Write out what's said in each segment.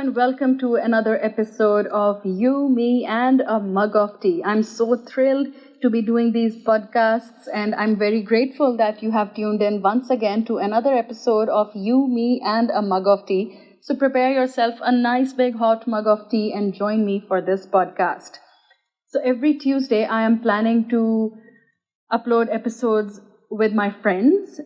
and welcome to another episode of You, Me, and a Mug of Tea. I'm so thrilled to be doing these podcasts, and I'm very grateful that you have tuned in once again to another episode of You, Me, and a Mug of Tea. So prepare yourself a nice big hot mug of tea and join me for this podcast. So every Tuesday, I am planning to upload episodes with my friends.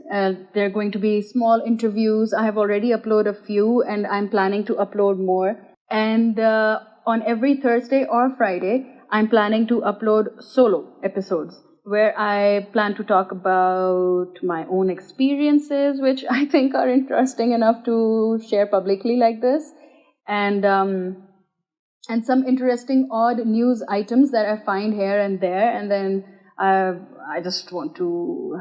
They're going to be small interviews. I have already uploaded a few and I'm planning to upload more. And on every Thursday or Friday, I'm planning to upload solo episodes where I plan to talk about my own experiences, which I think are interesting enough to share publicly like this. And some interesting odd news items that I find here and there. And then I just want to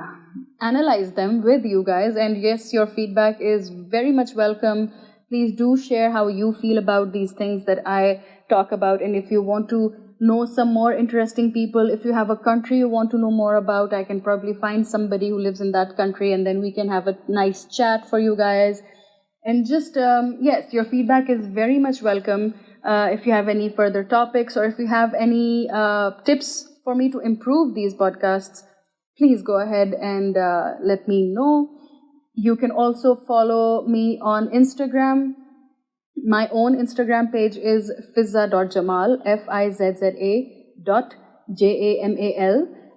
analyze them with you guys. And yes, your feedback is very much welcome. Please do share how you feel about these things that I talk about. And if you want to know some more interesting people, if you have a country you want to know more about, I can probably find somebody who lives in that country and then we can have a nice chat for you guys. And just, yes, your feedback is very much welcome. If you have any further topics or if you have any tips for me to improve these podcasts, please go ahead and let me know. You can also follow me on Instagram. My own Instagram page is fizza.jamal, Fizza.Jamal.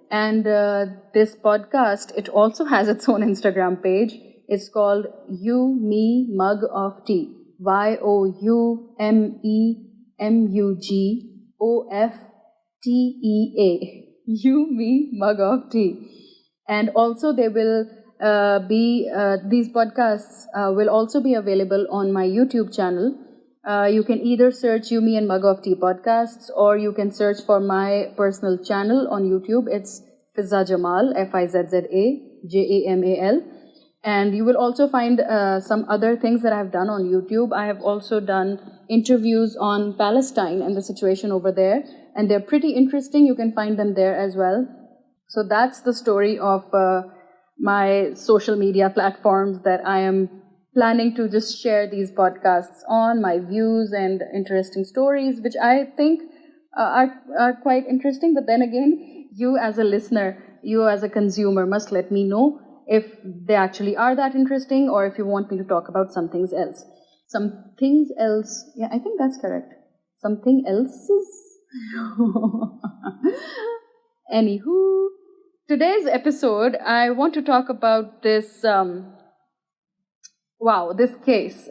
And this podcast, it also has its own Instagram page. It's called You, Me, Mug of Tea. YOUMEMUGOFTEA. You, Me, Mug of Tea. And also they will these podcasts will also be available on my YouTube channel. You can either search You, Me, and Mug of Tea podcasts, or you can search for my personal channel on YouTube. It's Fizza Jamal, FIZZAJAMAL. And you will also find some other things that I've done on YouTube. I have also done interviews on Palestine and the situation over there. And they're pretty interesting. You can find them there as well. So that's the story of my social media platforms that I am planning to just share these podcasts on, my views and interesting stories, which I think are quite interesting. But then again, you as a listener, you as a consumer must let me know if they actually are that interesting or if you want me to talk about something else. Something else. Yeah, I think that's correct. Something else is... Anywho, today's episode, I want to talk about this, this case.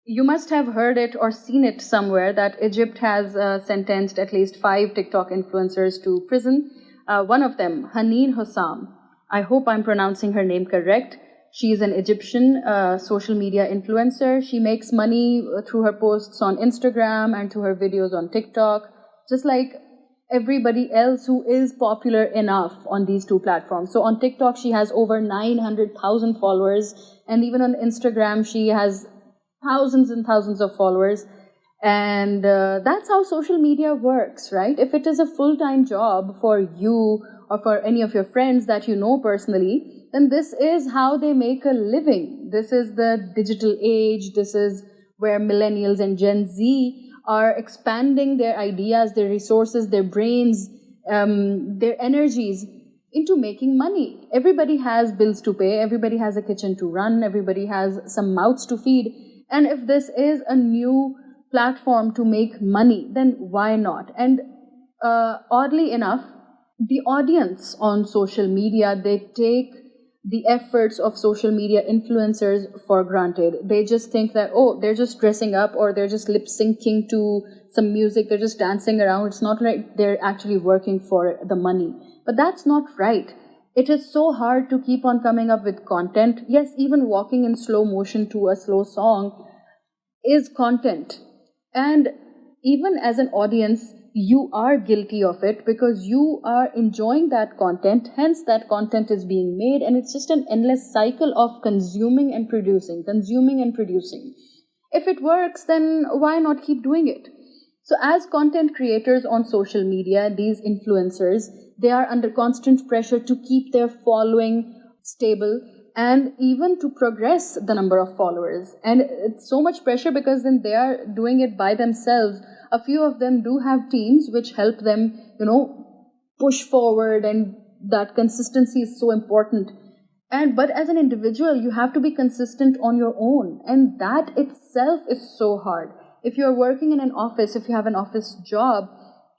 You must have heard it or seen it somewhere that Egypt has sentenced at least 5 TikTok influencers to prison. One of them, Haneen Hossam. I hope I'm pronouncing her name correct. She is an Egyptian social media influencer. She makes money through her posts on Instagram and through her videos on TikTok, just like everybody else who is popular enough on these two platforms. So on TikTok, she has over 900,000 followers. And even on Instagram, she has thousands and thousands of followers. And that's how social media works, right? If it is a full-time job for you or for any of your friends that you know personally, then this is how they make a living. This is the digital age. This is where millennials and Gen Z are expanding their ideas, their resources, their brains, their energies into making money. Everybody has bills to pay. Everybody has a kitchen to run. Everybody has some mouths to feed. And if this is a new platform to make money, then why not? And oddly enough, the audience on social media, they take the efforts of social media influencers for granted. They just think that, oh, they're just dressing up or they're just lip syncing to some music. They're just dancing around. It's not like they're actually working for the money. But that's not right. It is so hard to keep on coming up with content. Yes, even walking in slow motion to a slow song is content. And even as an audience, you are guilty of it because you are enjoying that content. Hence, that content is being made, and it's just an endless cycle of consuming and producing. If it works, then why not keep doing it? So as content creators on social media, these influencers, they are under constant pressure to keep their following stable, and even to progress the number of followers. And it's so much pressure because then they are doing it by themselves. A few of them do have teams which help them, push forward, and that consistency is so important. But as an individual, you have to be consistent on your own, and that itself is so hard. If you're working in an office, if you have an office job,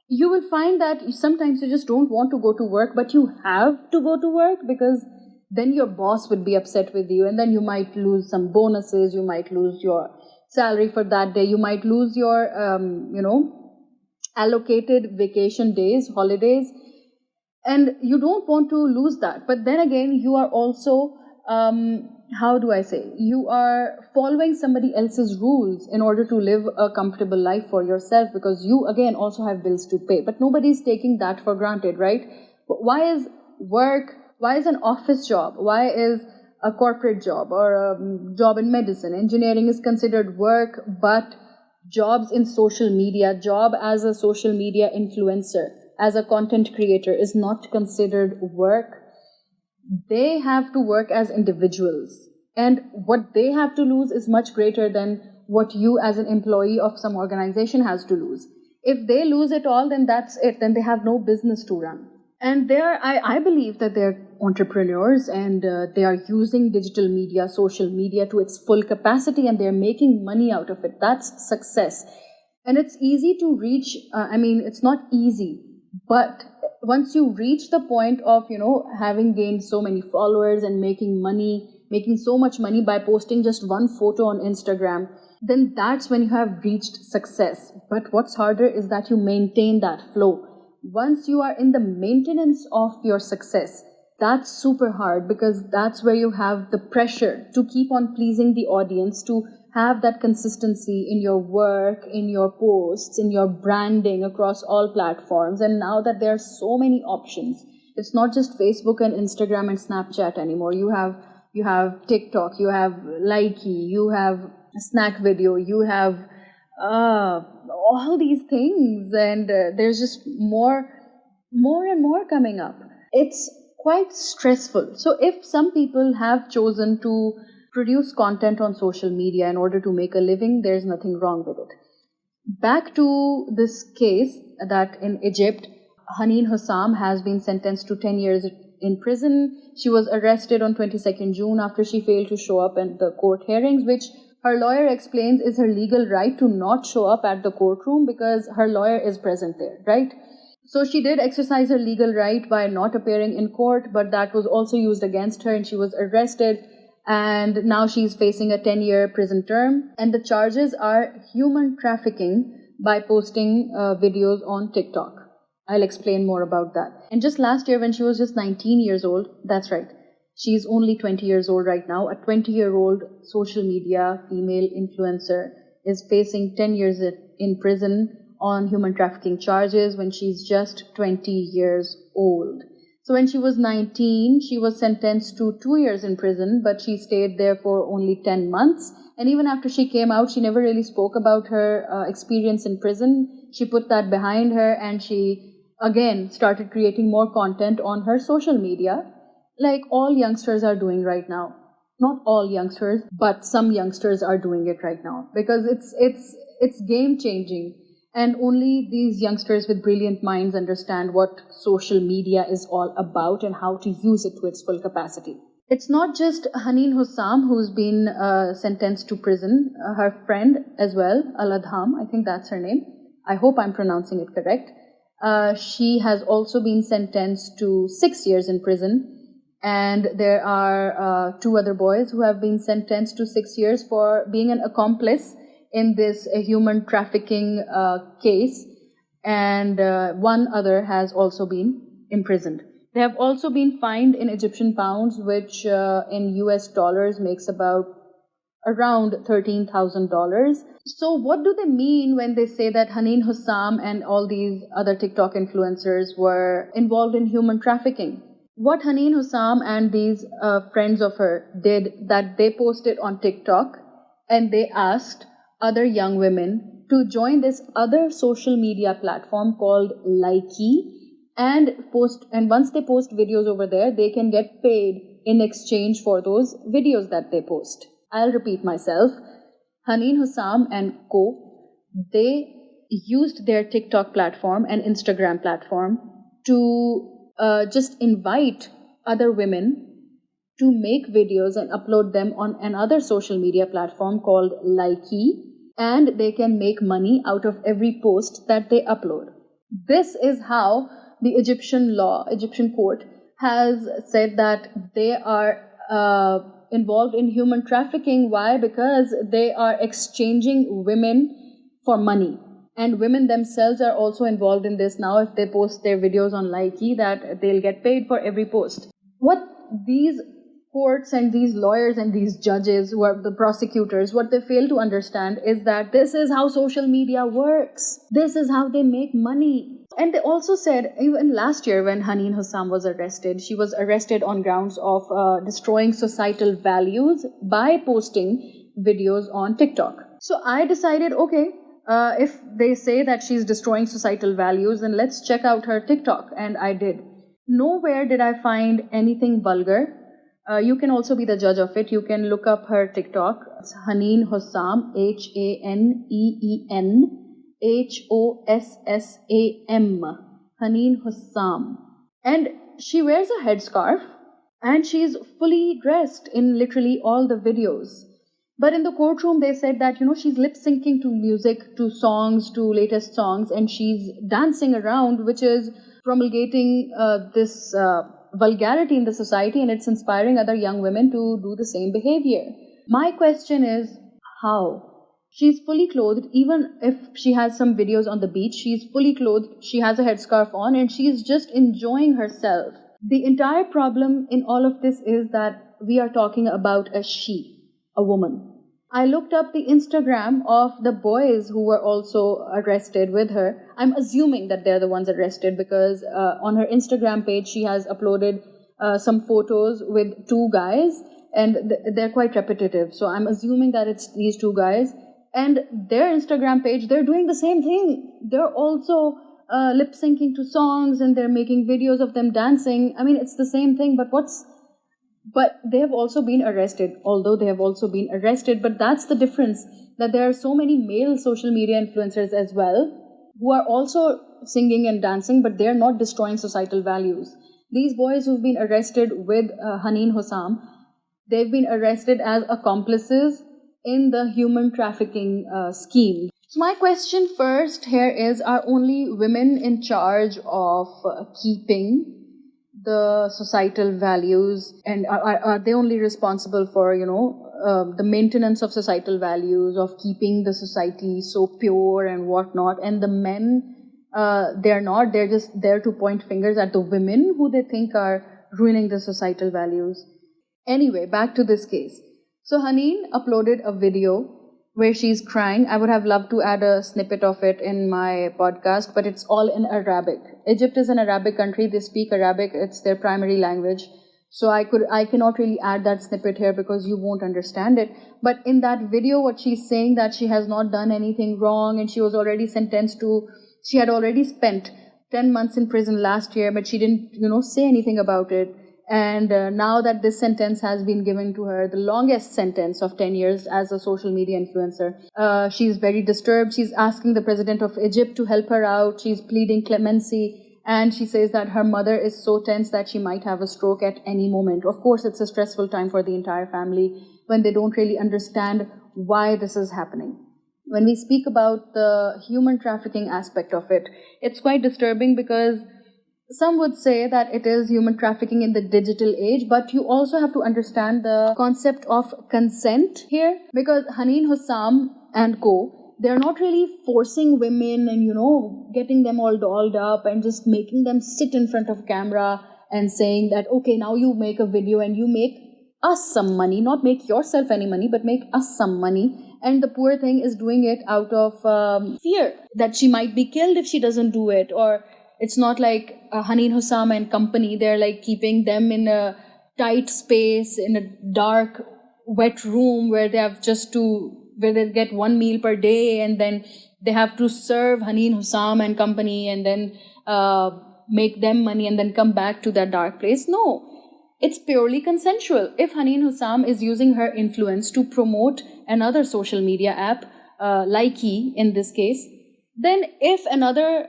you will find that sometimes you just don't want to go to work, but you have to go to work because then your boss would be upset with you, and then you might lose some bonuses, you might lose your salary for that day, you might lose your, allocated vacation days, holidays, and you don't want to lose that. But then again, you are also, how do I say, you are following somebody else's rules in order to live a comfortable life for yourself, because you again also have bills to pay. But nobody's taking that for granted, right? But why is an office job, why is a corporate job or a job in medicine, engineering is considered work, but jobs in social media, job as a social media influencer, as a content creator is not considered work? They have to work as individuals, and what they have to lose is much greater than what you as an employee of some organization has to lose. If they lose it all, then that's it, then they have no business to run. And I believe that they're entrepreneurs, and they are using digital media, social media to its full capacity, and they're making money out of it. That's success. And it's easy to reach, it's not easy, but once you reach the point of, having gained so many followers and making so much money by posting just one photo on Instagram, then that's when you have reached success. But what's harder is that you maintain that flow. Once you are in the maintenance of your success, that's super hard, because that's where you have the pressure to keep on pleasing the audience, to have that consistency in your work, in your posts, in your branding across all platforms. And now that there are so many options, it's not just Facebook and Instagram and Snapchat anymore. You have TikTok, you have Likey, you have Snack Video, you have all these things, and there's just more and more coming up. It's quite stressful. So if some people have chosen to produce content on social media in order to make a living, there's nothing wrong with it. Back to this case that in Egypt, Haneen Hossam has been sentenced to 10 years in prison. She was arrested on 22nd June after she failed to show up at the court hearings, which her lawyer explains is her legal right to not show up at the courtroom because her lawyer is present there, right? So she did exercise her legal right by not appearing in court, but that was also used against her, and she was arrested, and now she's facing a 10-year prison term. And the charges are human trafficking by posting videos on TikTok. I'll explain more about that. And just last year, when she was just 19 years old, that's right, she's only 20 years old right now, a 20-year-old social media female influencer is facing 10 years in prison on human trafficking charges when she's just 20 years old. So when she was 19, she was sentenced to 2 years in prison, but she stayed there for only 10 months. And even after she came out, she never really spoke about her experience in prison. She put that behind her, and she again started creating more content on her social media, like all youngsters are doing right now. Not all youngsters, but some youngsters are doing it right now, because it's game changing. And only these youngsters with brilliant minds understand what social media is all about and how to use it to its full capacity. It's not just Haneen Hossam who's been sentenced to prison. Her friend as well, Aladham, I think that's her name. I hope I'm pronouncing it correct. She has also been sentenced to 6 years in prison. And there are 2 other boys who have been sentenced to 6 years for being an accomplice in this human trafficking case, and 1 other has also been imprisoned. They have also been fined in Egyptian pounds, which in US dollars makes about around $13,000. So what do they mean when they say that Haneen Hossam and all these other TikTok influencers were involved in human trafficking? What Haneen Hossam and these friends of her did, that they posted on TikTok, and they asked other young women to join this other social media platform called Likey, and once they post videos over there, they can get paid in exchange for those videos that they post. I'll repeat myself. Haneen Hossam and co, they used their TikTok platform and Instagram platform to just invite other women to make videos and upload them on another social media platform called Likee, and they can make money out of every post that they upload. This is how the Egyptian court has said that they are involved in human trafficking. Why? Because they are exchanging women for money. And women themselves are also involved in this now. If they post their videos on Likee, that they'll get paid for every post. What these courts and these lawyers and these judges, who are the prosecutors, what they fail to understand is that this is how social media works. This is how they make money. And they also said, even last year when Haneen Hossam was arrested, she was arrested on grounds of destroying societal values by posting videos on TikTok. So I decided, okay, if they say that she's destroying societal values, then let's check out her TikTok. And I did. Nowhere did I find anything vulgar. You can also be the judge of it. You can look up her TikTok. It's Haneen Hossam, HaneenHossam. Haneen Hossam. And she wears a headscarf and she's fully dressed in literally all the videos. But in the courtroom, they said that, she's lip syncing to music, to songs, to latest songs, and she's dancing around, which is promulgating this vulgarity in the society, and it's inspiring other young women to do the same behavior. My question is, how? She's fully clothed. Even if she has some videos on the beach, she's fully clothed, she has a headscarf on, and she's just enjoying herself. The entire problem in all of this is that we are talking about a woman. I looked up the Instagram of the boys who were also arrested with her. I'm assuming that they're the ones arrested because on her Instagram page, she has uploaded some photos with two guys, and they're quite repetitive. So I'm assuming that it's these two guys. And their Instagram page, they're doing the same thing. They're also lip syncing to songs, and they're making videos of them dancing. I mean, it's the same thing, but they have also been arrested, but that's the difference, that there are so many male social media influencers as well who are also singing and dancing, but they're not destroying societal values. These boys who've been arrested with Haneen Hossam, they've been arrested as accomplices in the human trafficking scheme. So my question first here is, are only women in charge of keeping the societal values, and are they only responsible for the maintenance of societal values, of keeping the society so pure and whatnot, and the men they're not, they're just there to point fingers at the women who they think are ruining the societal values? Anyway, back to this case. So Haneen uploaded a video where she's crying. I would have loved to add a snippet of it in my podcast, but it's all in Arabic. Egypt is an Arabic country. They speak Arabic. It's their primary language. So I cannot really add that snippet here because you won't understand it. But in that video, what she's saying, that she has not done anything wrong, and she was already she had already spent 10 months in prison last year, but she didn't, say anything about it. And now that this sentence has been given to her, the longest sentence of 10 years as a social media influencer, she's very disturbed. She's asking the president of Egypt to help her out. She's pleading clemency. And she says that her mother is so tense that she might have a stroke at any moment. Of course, it's a stressful time for the entire family when they don't really understand why this is happening. When we speak about the human trafficking aspect of it, it's quite disturbing because some would say that it is human trafficking in the digital age, but you also have to understand the concept of consent here, because Haneen Hossam and co, they're not really forcing women and, getting them all dolled up and just making them sit in front of camera and saying that, okay, now you make a video and you make us some money, not make yourself any money, but make us some money. And the poor thing is doing it out of fear that she might be killed if she doesn't do it. Or it's not like Haneen Hossam and company, they're like keeping them in a tight space, in a dark, wet room where they have where they get one meal per day, and then they have to serve Haneen Hossam and company and then make them money and then come back to that dark place. No. It's purely consensual. If Haneen Hossam is using her influence to promote another social media app, Likey in this case, then if another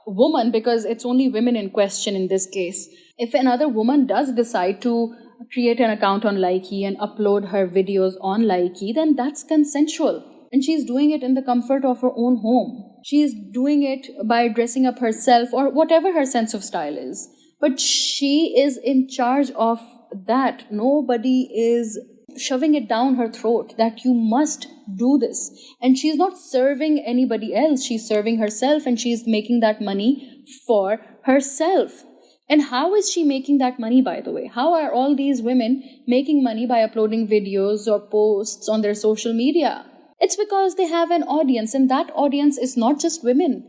woman, because it's only women in question in this case, if another woman does decide to create an account on Likey and upload her videos on Likey, then that's consensual. And she's doing it in the comfort of her own home. She's doing it by dressing up herself or whatever her sense of style is. But she is in charge of that. Nobody is shoving it down her throat that you must do this. And she's not serving anybody else. She's serving herself, and she's making that money for herself. And how is she making that money, by the way? How are all these women making money by uploading videos or posts on their social media? It's because they have an audience, and that audience is not just women.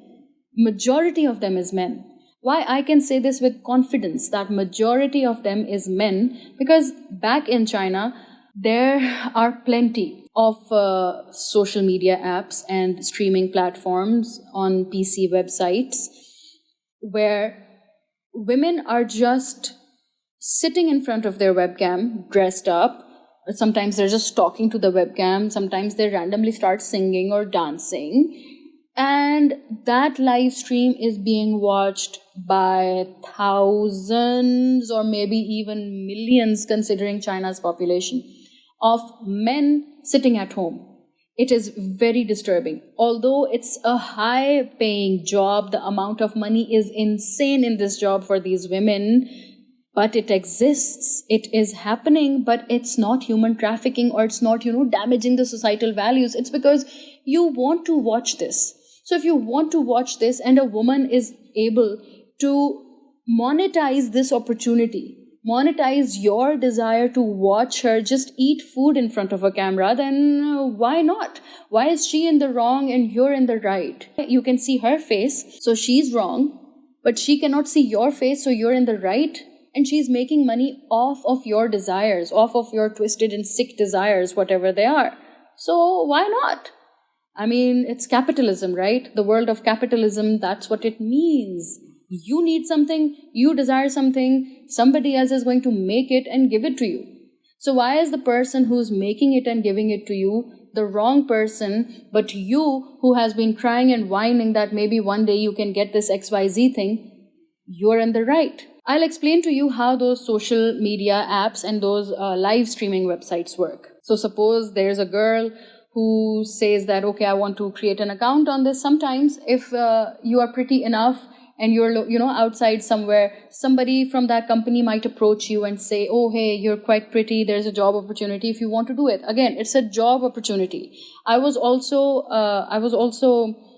Majority of them is men. Why I can say this with confidence that majority of them is men, because back in China, there are plenty of social media apps and streaming platforms on PC websites where women are just sitting in front of their webcam, dressed up. Sometimes they're just talking to the webcam. Sometimes they randomly start singing or dancing. And that live stream is being watched by thousands or maybe even millions, considering China's population, of men sitting at home. It is very disturbing. Although it's a high-paying job, the amount of money is insane in this job for these women, but it exists. It is happening, but it's not human trafficking, or it's not, damaging the societal values. It's because you want to watch this. So if you want to watch this and a woman is able to monetize this opportunity, monetize your desire to watch her just eat food in front of a camera, then why not? Why is she in the wrong and you're in the right? You can see her face, so she's wrong, but she cannot see your face, so you're in the right. And she's making money off of your desires, off of your twisted and sick desires, whatever they are. So why not? I mean, it's capitalism, right? The world of capitalism, that's what it means. You need something, you desire something, somebody else is going to make it and give it to you. So why is the person who's making it and giving it to you the wrong person, but you who has been crying and whining that maybe one day you can get this XYZ thing, you're in the right? I'll explain to you how those social media apps and those live streaming websites work. So suppose there's a girl who says that, okay, I want to create an account on this. Sometimes if you are pretty enough and you're, outside somewhere, somebody from that company might approach you and say, oh, hey, you're quite pretty. There's a job opportunity if you want to do it. Again, it's a job opportunity. I was also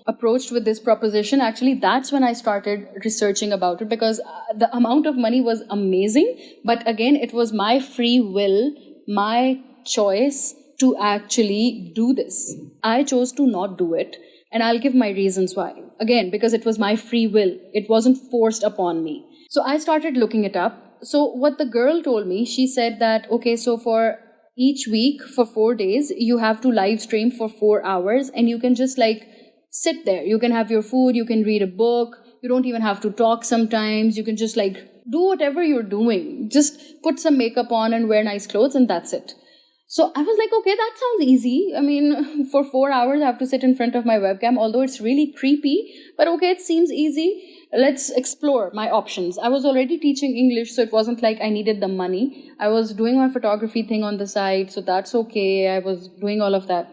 approached with this proposition. Actually, that's when I started researching about it, because the amount of money was amazing. But again, it was my free will, my choice to actually do this. I chose to not do it, and I'll give my reasons why. Again, because it was my free will. It wasn't forced upon me. So I started looking it up. So what the girl told me, she said that, okay, so for each week, for 4 days, you have to live stream for 4 hours, and you can just sit there. You can have your food, you can read a book, you don't even have to talk sometimes. You can just do whatever you're doing. Just put some makeup on and wear nice clothes, and that's it. So I was like, okay, that sounds easy. I mean, for 4 hours, I have to sit in front of my webcam, although it's really creepy. But okay, it seems easy. Let's explore my options. I was already teaching English, so it wasn't like I needed the money. I was doing my photography thing on the side, so that's okay. I was doing all of that.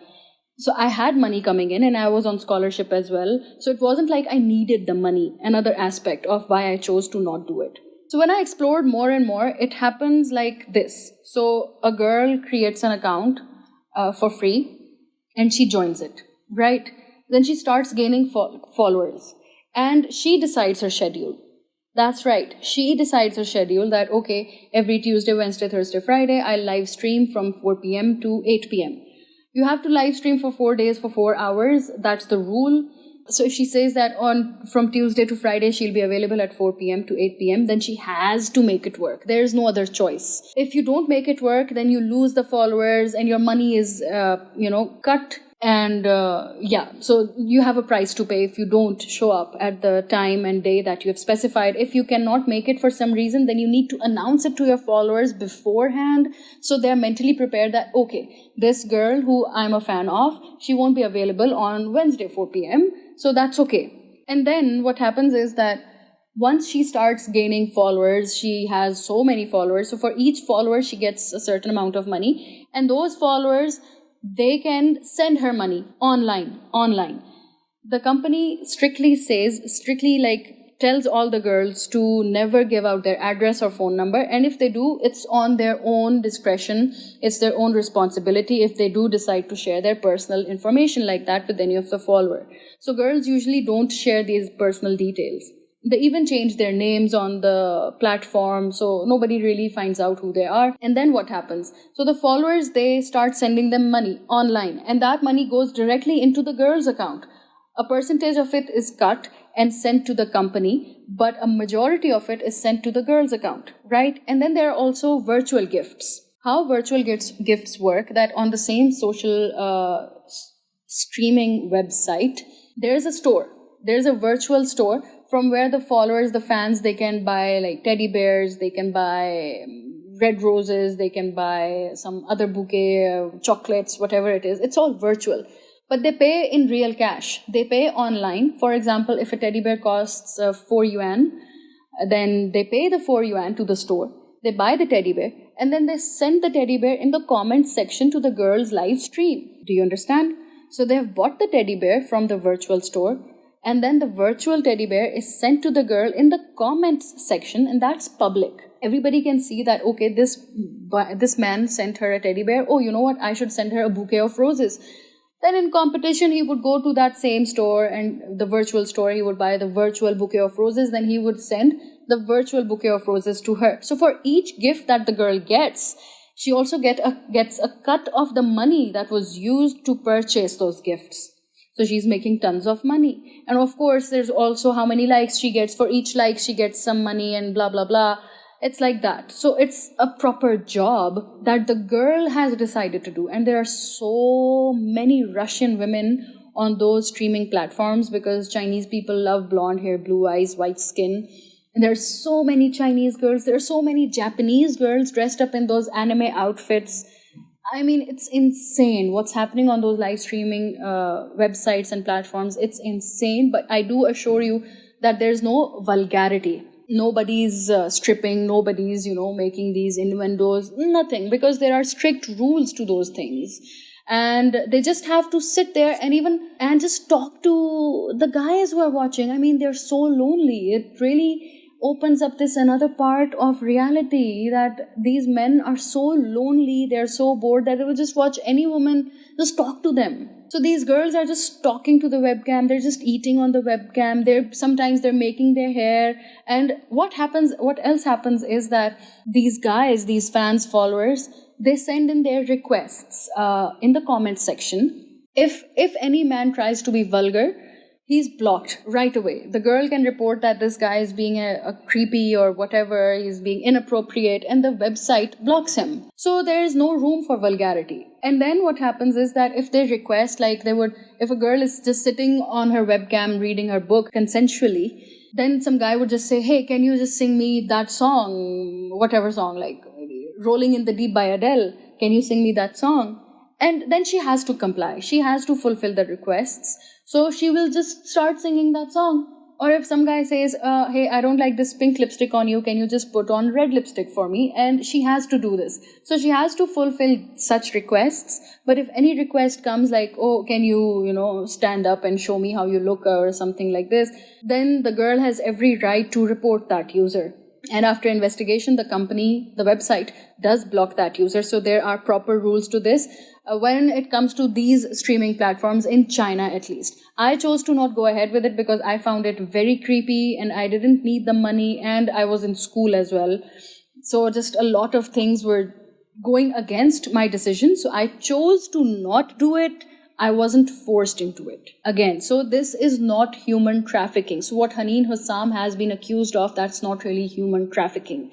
So I had money coming in, and I was on scholarship as well. So it wasn't like I needed the money, another aspect of why I chose to not do it. So when I explored more and more, it happens like this. So a girl creates an account for free, and she joins it, right? Then she starts gaining followers, and she decides her schedule. That's right. She decides her schedule that, okay, every Tuesday, Wednesday, Thursday, Friday, I'll live stream from 4 p.m. to 8 p.m. You have to live stream for 4 days for 4 hours. That's the rule. So if she says that from Tuesday to Friday, she'll be available at 4 p.m. to 8 p.m., then she has to make it work. There's no other choice. If you don't make it work, then you lose the followers and your money is, cut. And so you have a price to pay if you don't show up at the time and day that you have specified. If you cannot make it for some reason, then you need to announce it to your followers beforehand, so they're mentally prepared that, okay, this girl who I'm a fan of, she won't be available on Wednesday 4 p.m, so that's okay. And then what happens is that once she starts gaining followers, she has so many followers, so for each follower she gets a certain amount of money, and those followers, they can send her money online. The company strictly tells all the girls to never give out their address or phone number, and if they do, it's on their own discretion, it's their own responsibility if they do decide to share their personal information like that with any of the follower. So girls usually don't share these personal details. They even change their names on the platform, so nobody really finds out who they are. And then what happens? So the followers, they start sending them money online, and that money goes directly into the girl's account. A percentage of it is cut and sent to the company, but a majority of it is sent to the girl's account, right? And then there are also virtual gifts. How virtual gifts work, that on the same social streaming website, there's a virtual store from where the followers, the fans, they can buy like teddy bears, they can buy red roses, they can buy some other bouquet, chocolates, whatever it is. It's all virtual. But they pay in real cash. They pay online. For example, if a teddy bear costs 4 yuan, then they pay the 4 yuan to the store. They buy the teddy bear, and then they send the teddy bear in the comment section to the girl's live stream. Do you understand? So they have bought the teddy bear from the virtual store, and then the virtual teddy bear is sent to the girl in the comments section, and that's public. Everybody can see that, okay, this man sent her a teddy bear. Oh, you know what? I should send her a bouquet of roses. Then in competition, he would go to that same store, and the virtual store, he would buy the virtual bouquet of roses. Then he would send the virtual bouquet of roses to her. So for each gift that the girl gets, she also gets a cut of the money that was used to purchase those gifts. So she's making tons of money. And of course, there's also how many likes she gets. For each like, she gets some money and blah, blah, blah. It's like that. So it's a proper job that the girl has decided to do. And there are so many Russian women on those streaming platforms, because Chinese people love blonde hair, blue eyes, white skin. And there are so many Chinese girls. There are so many Japanese girls dressed up in those anime outfits. I mean, it's insane what's happening on those live streaming websites and platforms. It's insane. But I do assure you that there's no vulgarity. Nobody's stripping. Nobody's, making these innuendos. Nothing. Because there are strict rules to those things. And they just have to sit there and just talk to the guys who are watching. I mean, they're so lonely. It really opens up this another part of reality, that these men are so lonely, they're so bored that they will just watch any woman just talk to them. So these girls are just talking to the webcam, they're just eating on the webcam, sometimes they're making their hair. And what else happens is that these guys, these fans, followers, they send in their requests in the comment section. If any man tries to be vulgar, he's blocked right away. The girl can report that this guy is being a creepy or whatever, he's being inappropriate, and the website blocks him. So there is no room for vulgarity. And then what happens is that if they request, if a girl is just sitting on her webcam reading her book consensually, then some guy would just say, hey, can you just sing me that song, whatever song, like Rolling in the Deep by Adele, can you sing me that song? And then she has to comply. She has to fulfill the requests. So she will just start singing that song. Or if some guy says, hey, I don't like this pink lipstick on you, can you just put on red lipstick for me? And she has to do this. So she has to fulfill such requests. But if any request comes like, oh, can you, stand up and show me how you look or something like this, then the girl has every right to report that user. And after investigation, the company, the website, does block that user. So there are proper rules to this. When it comes to these streaming platforms, in China at least. I chose to not go ahead with it because I found it very creepy and I didn't need the money, and I was in school as well. So just a lot of things were going against my decision. So I chose to not do it. I wasn't forced into it. Again, so this is not human trafficking. So what Haneen Hossam has been accused of, that's not really human trafficking.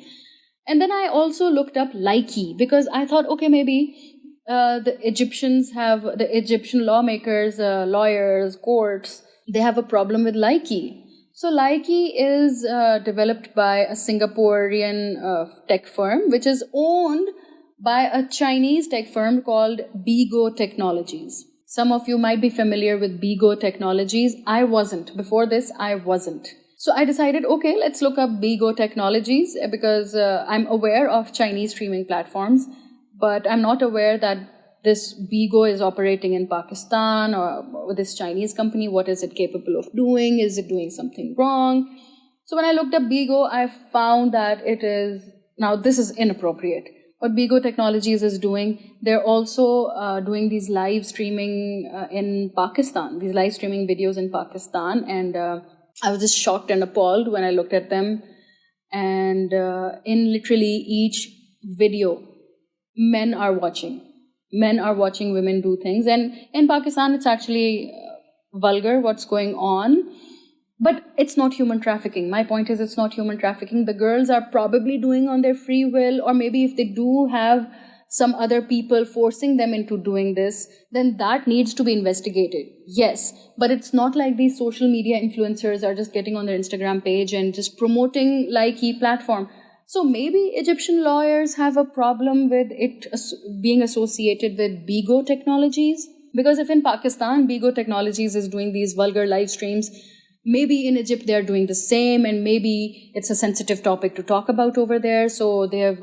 And then I also looked up Likey, because I thought, okay, maybe The Egyptian lawmakers, lawyers, courts, they have a problem with Likey. So Likey is developed by a Singaporean tech firm, which is owned by a Chinese tech firm called Bigo Technologies. Some of you might be familiar with Bigo Technologies. I wasn't. Before this, I wasn't. So I decided, okay, let's look up Bigo Technologies because I'm aware of Chinese streaming platforms, but I'm not aware that this Bigo is operating in Pakistan or this Chinese company. What is it capable of doing? Is it doing something wrong? So when I looked up Bigo, I found that now this is inappropriate. What Bigo Technologies is doing, they're also doing these live streaming in Pakistan, these live streaming videos in Pakistan. And I was just shocked and appalled when I looked at them. And in literally each video, men are watching women do things. And in Pakistan, it's actually vulgar what's going on. But it's not human trafficking. My point is, it's not human trafficking. The girls are probably doing on their free will, or maybe if they do have some other people forcing them into doing this, then that needs to be investigated. Yes, but it's not like these social media influencers are just getting on their Instagram page and just promoting Likey platform. So maybe Egyptian lawyers have a problem with it being associated with Bigo Technologies. Because if in Pakistan, Bigo Technologies is doing these vulgar live streams, maybe in Egypt they're doing the same, and maybe it's a sensitive topic to talk about over there. So they have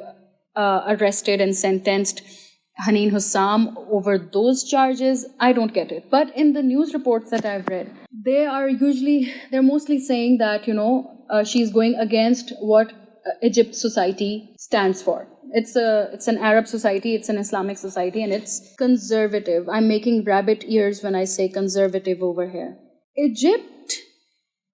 arrested and sentenced Haneen Hossam over those charges. I don't get it. But in the news reports that I've read, they're mostly saying that, she's going against what Egypt society stands for. It's an Arab society, it's an Islamic society, and it's conservative. I'm making rabbit ears when I say conservative over here. Egypt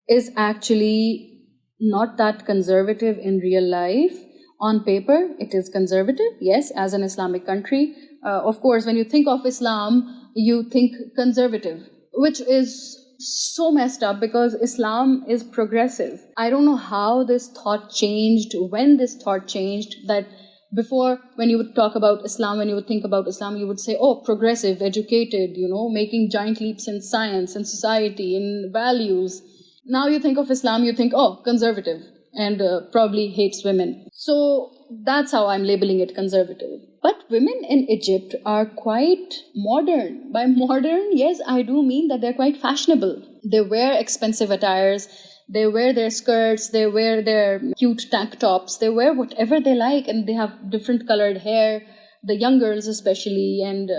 is actually not that conservative in real life. On paper, it is conservative, yes, as an Islamic country. Of course, when you think of Islam, you think conservative, which is so messed up because Islam is progressive. I don't know how this thought changed, when this thought changed, that before, when you would talk about Islam, when you would think about Islam, you would say, oh, progressive, educated, making giant leaps in science and society and values. Now you think of Islam, you think, oh, conservative, and probably hates women. So that's how I'm labeling it conservative. But women in Egypt are quite modern. By modern, yes, I do mean that they're quite fashionable. They wear expensive attires, they wear their skirts, they wear their cute tank tops, they wear whatever they like, and they have different colored hair, the young girls especially. And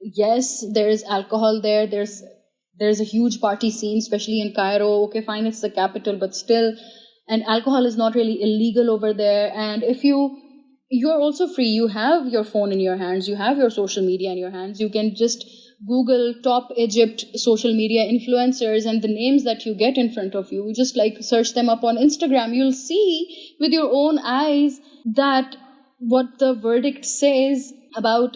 yes, there's alcohol there, there's a huge party scene, especially in Cairo. Okay, fine, it's the capital, but still. And alcohol is not really illegal over there. And if you're also free, you have your phone in your hands, you have your social media in your hands. You can just Google top Egypt social media influencers, and the names that you get in front of you, just like search them up on Instagram. You'll see with your own eyes that what the verdict says about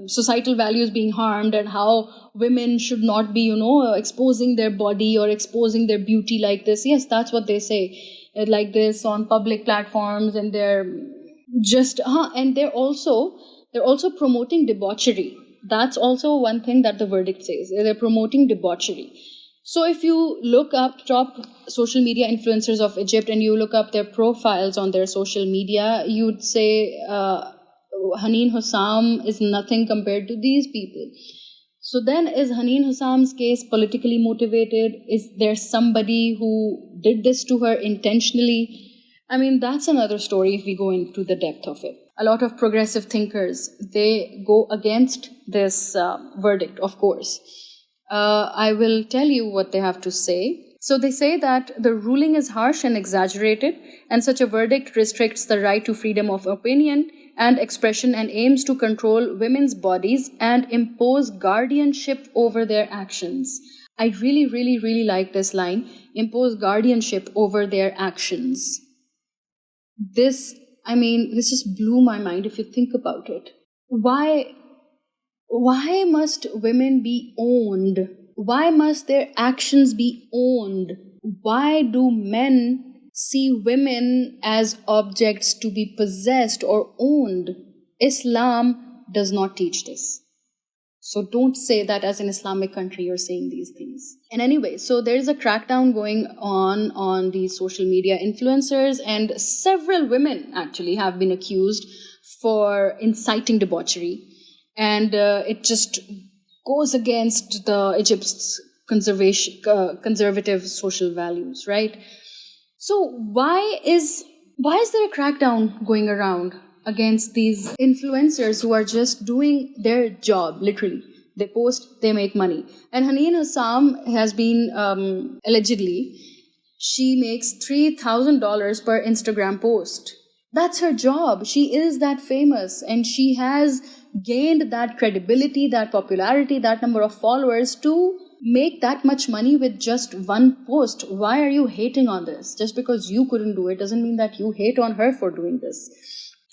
societal values being harmed and how women should not be, exposing their body or exposing their beauty like this. Yes, that's what they say, like this on public platforms, and they're just and they're also promoting debauchery. That's also one thing that the verdict says. They're promoting debauchery. So if you look up top social media influencers of Egypt and you look up their profiles on their social media, you'd say Haneen Hossam is nothing compared to these people. So then, is Haneen Hossam's case politically motivated? Is there somebody who did this to her intentionally? I mean, that's another story if we go into the depth of it. A lot of progressive thinkers, they go against this verdict, of course. I will tell you what they have to say. So they say that the ruling is harsh and exaggerated, and such a verdict restricts the right to freedom of opinion and expression and aims to control women's bodies and impose guardianship over their actions. I really, really, really like this line, impose guardianship over their actions. This just blew my mind if you think about it. Why must women be owned? Why must their actions be owned? Why do men see women as objects to be possessed or owned? Islam does not teach this. So don't say that as an Islamic country you're saying these things. And anyway, so there is a crackdown going on these social media influencers, and several women actually have been accused for inciting debauchery. And it just goes against the Egypt's conservative social values, right? So why is there a crackdown going around against these influencers who are just doing their job, literally? They post, they make money. And Haneen Hossam has been, allegedly, she makes $3,000 per Instagram post. That's her job. She is that famous, and she has gained that credibility, that popularity, that number of followers to make that much money with just one post. Why are you hating on this? Just because you couldn't do it doesn't mean that you hate on her for doing this.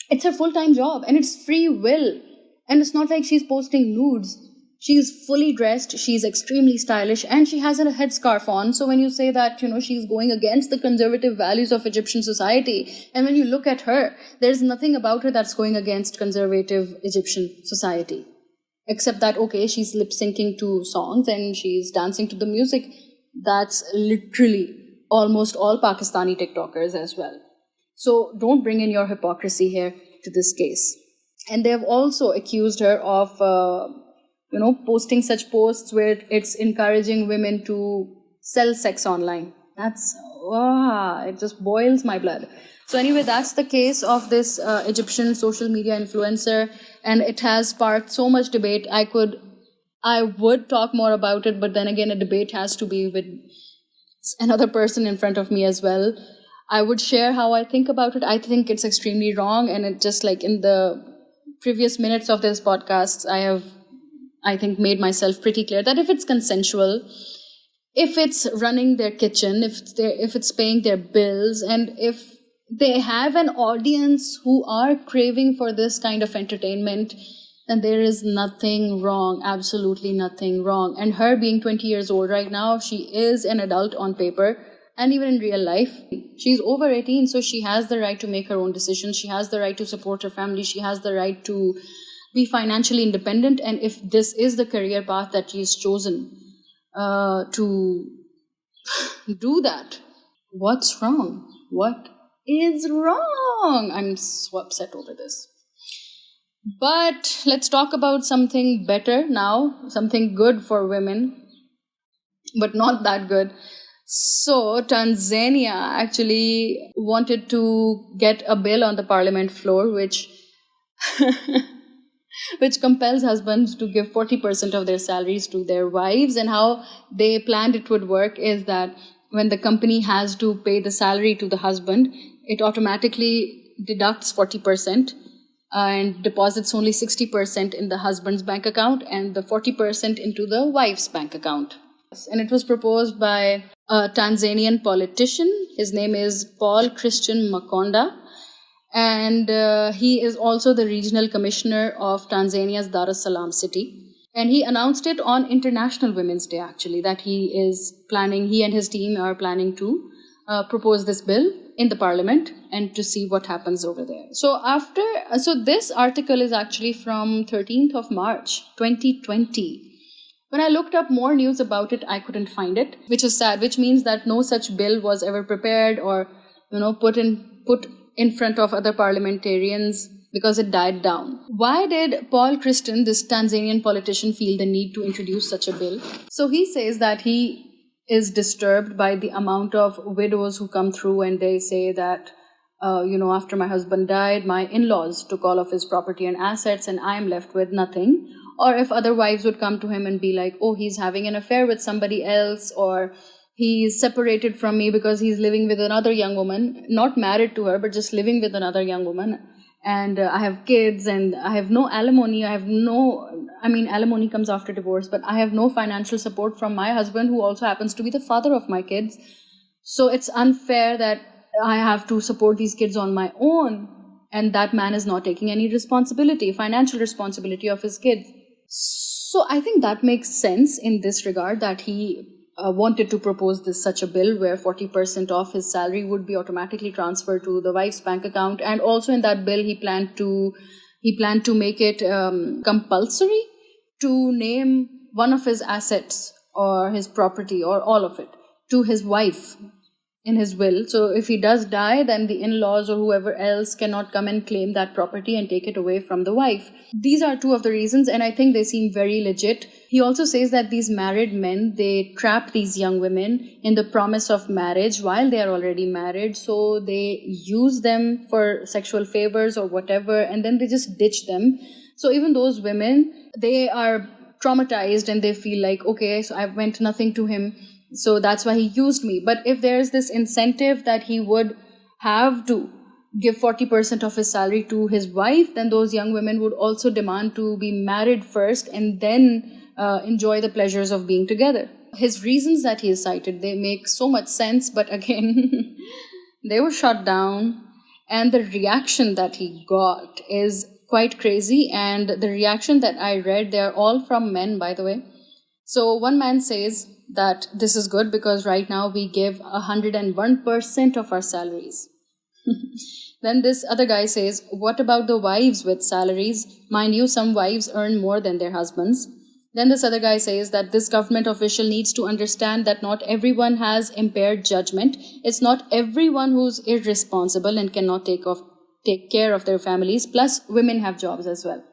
It's her full-time job, and it's free will. And it's not like she's posting nudes. She's fully dressed, she's extremely stylish, and she has a headscarf on. So when you say that, she's going against the conservative values of Egyptian society, and when you look at her, there's nothing about her that's going against conservative Egyptian society. Except that, okay, she's lip-syncing to songs and she's dancing to the music. That's literally almost all Pakistani TikTokers as well. So don't bring in your hypocrisy here to this case. And they have also accused her of posting such posts where it's encouraging women to sell sex online. It just boils my blood. So anyway, that's the case of this Egyptian social media influencer, and it has sparked so much debate. I would talk more about it, but then again, a debate has to be with another person in front of me as well. I would share how I think about it. I think it's extremely wrong, and it just like in the previous minutes of this podcast, I think made myself pretty clear that if it's consensual, if it's running their kitchen, if it's paying their bills, and if they have an audience who are craving for this kind of entertainment, then there is nothing wrong, absolutely nothing wrong. And her being 20 years old right now, she is an adult on paper, and even in real life, she's over 18, so she has the right to make her own decisions. She has the right to support her family. She has the right to be financially independent. And if this is the career path that she has chosen to do that, what's wrong? What is wrong? I'm so upset over this. But let's talk about something better now, something good for women, but not that good. So Tanzania actually wanted to get a bill on the parliament floor which compels husbands to give 40% of their salaries to their wives. And how they planned it would work is that when the company has to pay the salary to the husband, it automatically deducts 40% and deposits only 60% in the husband's bank account and the 40% into the wife's bank account. And it was proposed by a Tanzanian politician. His name is Paul Christian Makonda. And he is also the regional commissioner of Tanzania's Dar es Salaam city. And he announced it on International Women's Day, actually, that he and his team are planning to propose this bill in the parliament and to see what happens over there. So this article is actually from 13th of March, 2020. When I looked up more news about it, I couldn't find it, which is sad, which means that no such bill was ever prepared or, put in front of other parliamentarians because it died down. Why did Paul Christian, this Tanzanian politician, feel the need to introduce such a bill? So he says that he is disturbed by the amount of widows who come through and they say that, after my husband died, my in-laws took all of his property and assets and I'm left with nothing. Or if other wives would come to him and be like, oh, he's having an affair with somebody else, or he's separated from me because he's living with another young woman, not married to her, but just living with another young woman. And I have kids and I have no alimony. Alimony comes after divorce, but I have no financial support from my husband, who also happens to be the father of my kids. So it's unfair that I have to support these kids on my own. And that man is not taking any financial responsibility of his kids. So I think that makes sense in this regard, that he wanted to propose such a bill where 40% of his salary would be automatically transferred to the wife's bank account. And also in that bill, he planned to He planned to make it compulsory to name one of his assets or his property or all of it to his wife in his will. So if he does die, then the in-laws or whoever else cannot come and claim that property and take it away from the wife. These are two of the reasons, and I think they seem very legit. He also says that these married men, they trap these young women in the promise of marriage while they are already married. So they use them for sexual favors or whatever, and then they just ditch them. So even those women, they are traumatized and they feel like, okay, so I meant nothing to him, so that's why he used me. But if there's this incentive that he would have to give 40% of his salary to his wife, then those young women would also demand to be married first and then enjoy the pleasures of being together. His reasons that he cited, they make so much sense, but again, they were shut down. And the reaction that he got is quite crazy. And the reaction that I read, they're all from men, by the way. So one man says that this is good because right now we give 101% of our salaries. Then this other guy says, what about the wives with salaries? Mind you, some wives earn more than their husbands. Then this other guy says that this government official needs to understand that not everyone has impaired judgment. It's not everyone who's irresponsible and cannot take care of their families. Plus, women have jobs as well.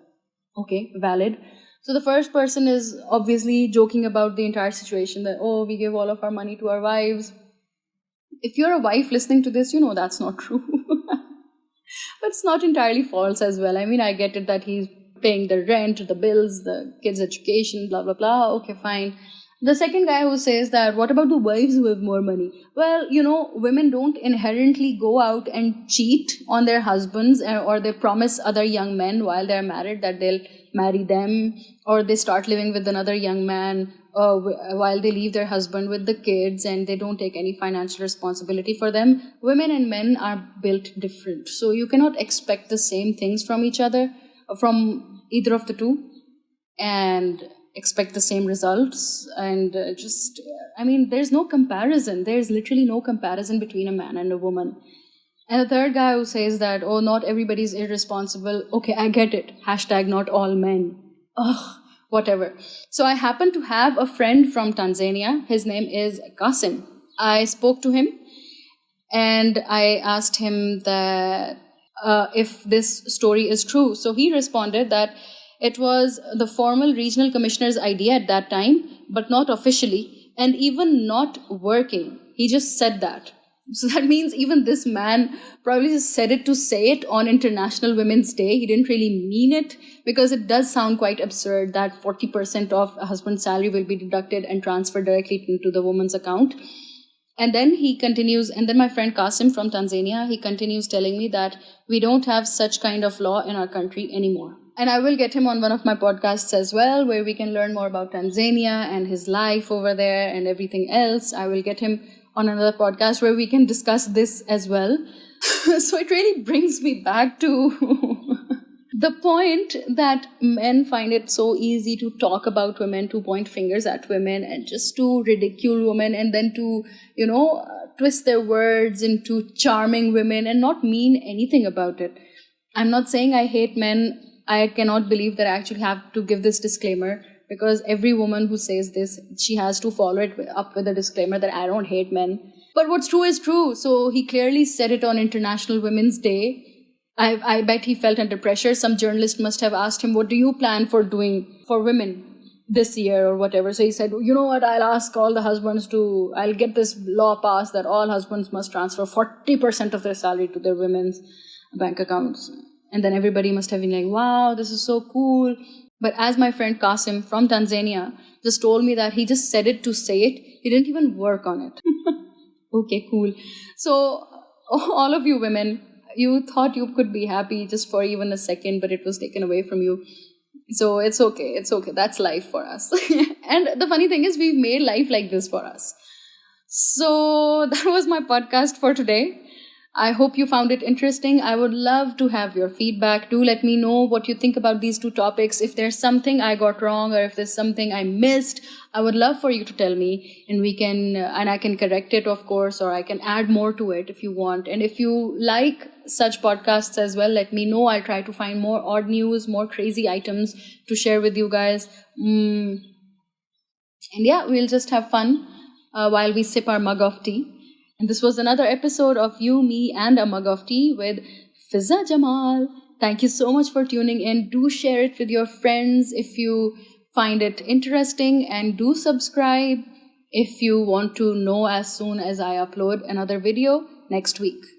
Okay, valid. So the first person is obviously joking about the entire situation that, oh, we give all of our money to our wives. If you're a wife listening to this, you know that's not true. But it's not entirely false as well. I mean, I get it that he's paying the rent, the bills, the kids' education, blah, blah, blah. Okay, fine. The second guy who says that, what about the wives who have more money? Well, women don't inherently go out and cheat on their husbands or they promise other young men while they're married that they'll marry them, or they start living with another young man while they leave their husband with the kids and they don't take any financial responsibility for them. Women and men are built different. So you cannot expect the same things from each other, from either of the two, and expect the same results. And there's no comparison. There's literally no comparison between a man and a woman. And the third guy who says that, oh, not everybody's irresponsible. Okay, I get it. Hashtag not all men. Ugh, whatever. So I happen to have a friend from Tanzania. His name is Qasim. I spoke to him and I asked him that if this story is true. So he responded that it was the formal regional commissioner's idea at that time, but not officially, and even not working. He just said that. So that means even this man probably just said it to say it on International Women's Day. He didn't really mean it, because it does sound quite absurd that 40% of a husband's salary will be deducted and transferred directly into the woman's account. And then he continues, and then my friend Qasim from Tanzania, he continues telling me that we don't have such kind of law in our country anymore. And I will get him on one of my podcasts as well, where we can learn more about Tanzania and his life over there and everything else. I will get him on another podcast where we can discuss this as well. So it really brings me back to the point that men find it so easy to talk about women, to point fingers at women, and just to ridicule women, and then to, twist their words into charming women and not mean anything about it. I'm not saying I hate men. I cannot believe that I actually have to give this disclaimer, because every woman who says this, she has to follow it up with a disclaimer that I don't hate men. But what's true is true. So he clearly said it on International Women's Day. I bet he felt under pressure. Some journalist must have asked him, what do you plan for doing for women this year or whatever? So he said, you know what, I'll ask all the husbands I'll get this law passed that all husbands must transfer 40% of their salary to their women's bank accounts. And then everybody must have been like, wow, this is so cool. But as my friend Qasim from Tanzania just told me that he just said it to say it, he didn't even work on it. Okay, cool. So all of you women, you thought you could be happy just for even a second, but it was taken away from you. So it's okay. It's okay. That's life for us. And the funny thing is, we've made life like this for us. So that was my podcast for today. I hope you found it interesting. I would love to have your feedback. Do let me know what you think about these two topics. If there's something I got wrong or if there's something I missed, I would love for you to tell me, and and I can correct it, of course, or I can add more to it if you want. And if you like such podcasts as well, let me know. I'll try to find more odd news, more crazy items to share with you guys. And yeah, we'll just have fun while we sip our mug of tea. And this was another episode of You, Me, and a Mug of Tea with Fizza Jamal. Thank you so much for tuning in. Do share it with your friends if you find it interesting, and do subscribe if you want to know as soon as I upload another video next week.